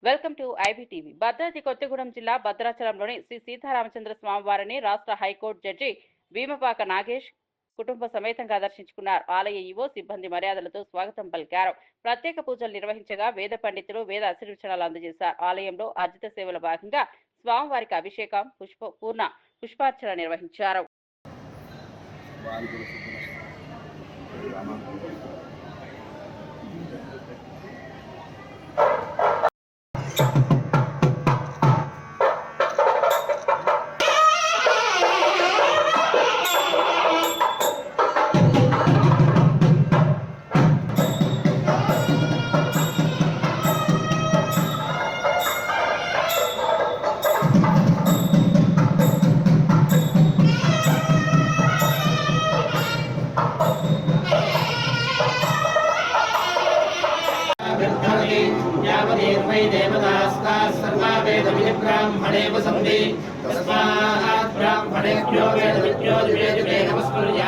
Welcome to IBTV. Bhadradri Kothagudem జిల్లా భద్రాచలంలోని శ్రీ సీతారామచంద్ర స్వామివారిని రాష్ట్ర హైకోర్టు జడ్జి భీమపాక నాగేష్ కుటుంబ సమేతంగా దర్శించుకున్నారు. ఆలయ ఈవో సిబ్బంది మర్యాదలతో స్వాగతం పలికారు. ప్రత్యేక పూజలు నిర్వహించగా వేద పండితులు వేద ఆశీర్వచనాలు అందజేశారు. ఆలయంలో అర్జిత సేవల భాగంగా స్వామివారికి అభిషేకం, పుష్పార్చన నిర్వహించారు. यावदेवै देवतास्ताः सर्वा वेदविब्राह्मणे वसन्ति तस्मात् ब्राह्मणेभ्यो वेदविद्यो दिवे दिवे नमस्कुर्यात्।